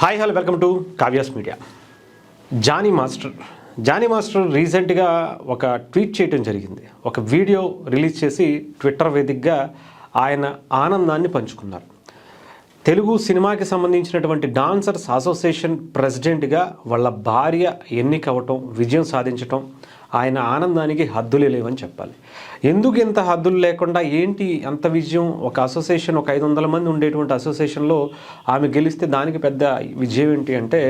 Hi hello welcome to Kavya's media. Jani master రీసెంట్గా ఒక tweet చేయడం జరిగింది. ఒక వీడియో రిలీజ్ చేసి ట్విట్టర్ వేదికగా ఆయన ఆనందాన్ని పంచుకున్నారు. తెలుగు సినిమాకి సంబంధించినటువంటి డాన్సర్స్ అసోసియేషన్ ప్రెసిడెంట్గా వాళ్ళ భార్య ఎన్నికవటం, విజయం సాధించటం ఆయన ఆనందానికి హద్దులే లేవని చెప్పాలి. ఎందుకు ఇంత హద్దులు లేకుండా ఏంటి అంత విజయం? ఒక అసోసియేషన్, ఒక 500 మంది ఉండేటువంటి అసోసియేషన్లో ఆమె గెలిస్తే దానికి పెద్ద విజయం ఏంటి అంటే,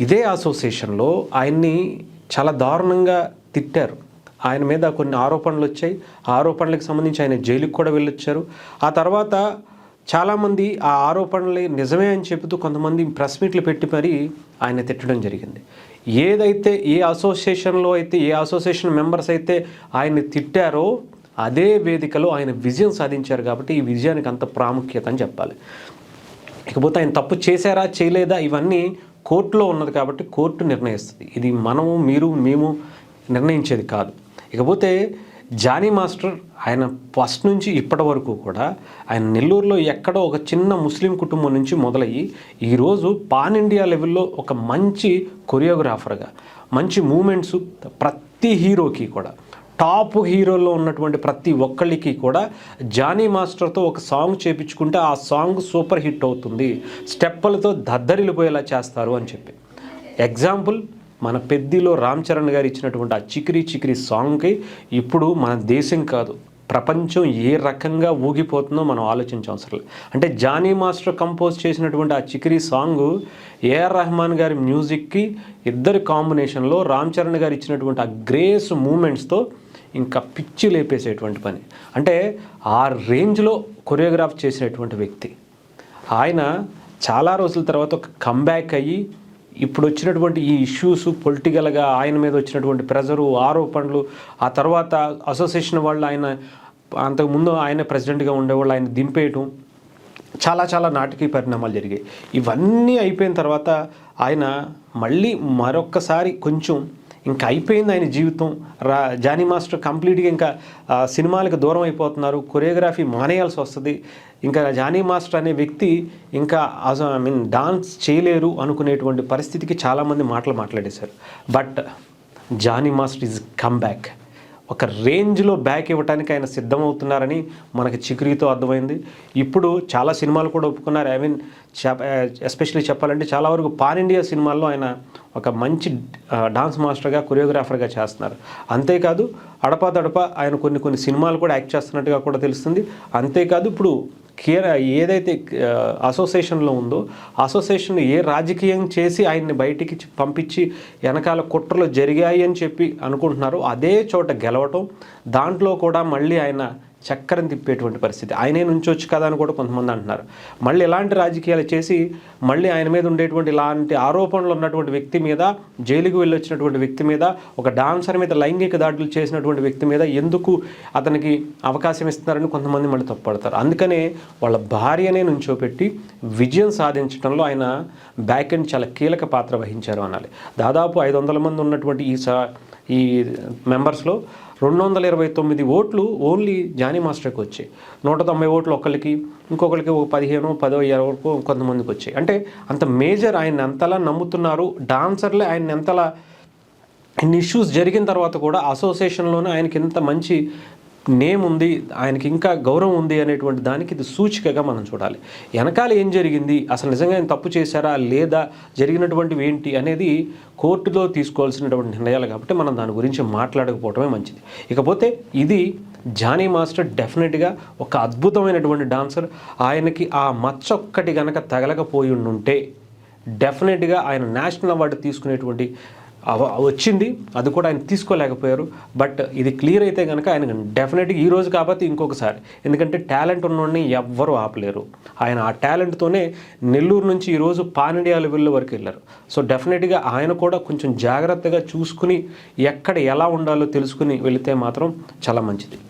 ఇదే అసోసియేషన్లో ఆయన్ని చాలా దారుణంగా తిట్టారు. ఆయన మీద కొన్ని ఆరోపణలు వచ్చాయి. ఆ ఆరోపణలకు సంబంధించి ఆయన జైలుకి కూడా వెళ్ళొచ్చారు. ఆ తర్వాత చాలామంది ఆ ఆరోపణలు నిజమే అని చెబుతూ కొంతమంది ప్రెస్ మీట్లు పెట్టి మరీ ఆయన తిట్టడం జరిగింది. ఏదైతే ఏ అసోసియేషన్లో అయితే ఏ అసోసియేషన్ మెంబర్స్ అయితే ఆయన్ని తిట్టారో అదే వేదికలో ఆయన విజయం సాధించారు. కాబట్టి ఈ విజయానికి అంత ప్రాముఖ్యత అని చెప్పాలి. ఇకపోతే ఆయన తప్పు చేశారా చేయలేదా ఇవన్నీ కోర్టులో ఉన్నది కాబట్టి కోర్టు నిర్ణయిస్తుంది. ఇది మనము, మీరు, మేము నిర్ణయించేది కాదు. ఇకపోతే జానీ మాస్టర్ ఆయన ఫస్ట్ నుంచి ఇప్పటి వరకు కూడా ఆయన నెల్లూరులో ఎక్కడో ఒక చిన్న ముస్లిం కుటుంబం నుంచి మొదలయ్యి ఈరోజు పాన్ ఇండియా లెవెల్లో ఒక మంచి కొరియోగ్రాఫర్గా, మంచి మూమెంట్స్ ప్రతి హీరోకి కూడా, టాప్ హీరోల్లో ఉన్నటువంటి ప్రతి ఒక్కళ్ళకి కూడా జానీ మాస్టర్తో ఒక సాంగ్ చేపించుకుంటే ఆ సాంగ్ సూపర్ హిట్ అవుతుంది, స్టెప్పులతో దద్దరిల్లిపోయేలా చేస్తారు అని చెప్పి. ఎగ్జాంపుల్ మన పెద్దిలో రామ్ చరణ్ గారు ఇచ్చినటువంటి ఆ చికిరి చికిరి సాంగ్కి ఇప్పుడు మన దేశం కాదు ప్రపంచం ఏ రకంగా ఊగిపోతుందో మనం ఆలోచించవసరం లేదు. అంటే జానీ మాస్టర్ కంపోజ్ చేసినటువంటి ఆ చికిరి సాంగ్ ఏఆర్ రెహమాన్ గారి మ్యూజిక్కి ఇద్దరి కాంబినేషన్లో రామ్ చరణ్ గారు ఇచ్చినటువంటి ఆ గ్రేస్ మూమెంట్స్తో ఇంకా పిచ్చి లేపేసేటువంటి పని. అంటే ఆ రేంజ్లో కొరియోగ్రాఫ్ చేసినటువంటి వ్యక్తి ఆయన చాలా రోజుల తర్వాత ఒక కంబ్యాక్ అయ్యి ఇప్పుడు వచ్చినటువంటి ఈ ఇష్యూస్, పొలిటికల్గా ఆయన మీద వచ్చినటువంటి ప్రెజరు, ఆరోపణలు, ఆ తర్వాత అసోసియేషన్ వాళ్ళు ఆయన అంతకుముందు ఆయన ప్రెసిడెంట్గా ఉండేవాళ్ళు ఆయన దింపేయటం, చాలా నాటకీయ పరిణామాలు జరిగాయి. ఇవన్నీ అయిపోయిన తర్వాత ఆయన మళ్ళీ మరొక్కసారి కొంచెం ఇంకా అయిపోయింది ఆయన జీవితం. జానీ మాస్టర్ కంప్లీట్గా ఇంకా సినిమాలకు దూరం అయిపోతున్నారు, కొరియోగ్రఫీ మానేయాల్సి వస్తుంది, ఇంకా జానీ మాస్టర్ అనే వ్యక్తి ఇంకా డాన్స్ చేయలేరు అనుకునేటువంటి పరిస్థితికి చాలామంది మాట్లాడేశారు. But Jani master is come back. ఒక రేంజ్లో బ్యాక్ ఇవ్వడానికి ఆయన సిద్ధమవుతున్నారని మనకి చిక్రీతో అర్థమైంది. ఇప్పుడు చాలా సినిమాలు కూడా ఒప్పుకున్నారు. ఎస్పెషల్లీ చెప్పాలంటే చాలా వరకు పాన్ ఇండియా సినిమాల్లో ఆయన ఒక మంచి డాన్స్ మాస్టర్గా, కొరియోగ్రాఫర్గా చేస్తున్నారు. అంతేకాదు అడపాదడప ఆయన కొన్ని సినిమాలు కూడా యాక్ట్ చేస్తున్నట్టుగా కూడా తెలుస్తుంది. అంతేకాదు ఇప్పుడు ఏదైతే అసోసియేషన్లో ఉందో అసోసియేషన్ ఏ రాజకీయం చేసి ఆయన్ని బయటికి పంపించి వెనకాల కుట్రలు జరిగాయి అని చెప్పి అనుకుంటున్నారో అదే చోట గెలవటం, దాంట్లో కూడా మళ్ళీ ఆయన చక్కరం తిప్పేటువంటి పరిస్థితి. ఆయనే నుంచొచ్చు కదా అని కూడా కొంతమంది అంటున్నారు. మళ్ళీ ఎలాంటి రాజకీయాలు చేసి మళ్ళీ ఆయన మీద ఉండేటువంటి ఇలాంటి ఆరోపణలు ఉన్నటువంటి వ్యక్తి మీద, జైలుకు వెళ్ళొచ్చినటువంటి వ్యక్తి మీద, ఒక డాన్సర్ మీద లైంగిక దాడులు చేసినటువంటి వ్యక్తి మీద ఎందుకు అతనికి అవకాశం ఇస్తున్నారని కొంతమంది మళ్ళీ తప్పుపడతారు. అందుకనే వాళ్ళ భార్యనే నుంచోపెట్టి విజయం సాధించడంలో ఆయన బ్యాక్ ఎండ్ చాలా కీలక పాత్ర వహించారు అనాలి. దాదాపు 500 మంది ఉన్నటువంటి ఈ మెంబర్స్లో 229 ఓట్లు ఓన్లీ జానీ మాస్టర్కి వచ్చాయి. 190 ఓట్లు ఒకరికి, ఇంకొకరికి ఒక 15, 10, 20 వరకు కొంతమందికి వచ్చాయి. అంటే అంత మేజర్ ఆయన ఎంతలా నమ్ముతున్నారు డాన్సర్లే, ఆయన ఎంతలా ఇన్ని ఇష్యూస్ జరిగిన తర్వాత కూడా అసోసియేషన్లోనే ఆయనకి ఎంత మంచి నేమ్ ఉంది, ఆయనకి ఇంకా గౌరవం ఉంది అనేటువంటి దానికి ఇది సూచికగా మనం చూడాలి. వెనకాల ఏం జరిగింది, అసలు నిజంగా ఆయన తప్పు చేశారా లేదా, జరిగినటువంటివి ఏంటి అనేది కోర్టులో తీసుకోవాల్సినటువంటి నిర్ణయాలు కాబట్టి మనం దాని గురించి మాట్లాడకపోవడమే మంచిది. ఇకపోతే ఇది జానీ మాస్టర్ డెఫినెట్గా ఒక అద్భుతమైనటువంటి డాన్సర్. ఆయనకి ఆ మచ్చ ఒక్కటి కనుక తగలకపోయి ఉంటే డెఫినెట్గా ఆయన నేషనల్ అవార్డు తీసుకునేటువంటి వచ్చింది. అది కూడా ఆయన తీసుకోలేకపోయారు. బట్ ఇది క్లియర్ అయితే కనుక ఆయన డెఫినెట్గా ఈ రోజు కాబట్టి ఇంకొకసారి, ఎందుకంటే టాలెంట్ ఉన్నవాడిని ఎవ్వరూ ఆపలేరు. ఆయన ఆ టాలెంట్తోనే నెల్లూరు నుంచి ఈరోజు పాన్ ఇండియా లెవెల్లో వరకు వెళ్ళారు. సో డెఫినెట్గా ఆయన కూడా కొంచెం జాగ్రత్తగా చూసుకుని ఎక్కడ ఎలా ఉండాలో తెలుసుకుని వెళితే మాత్రం చాలా మంచిది.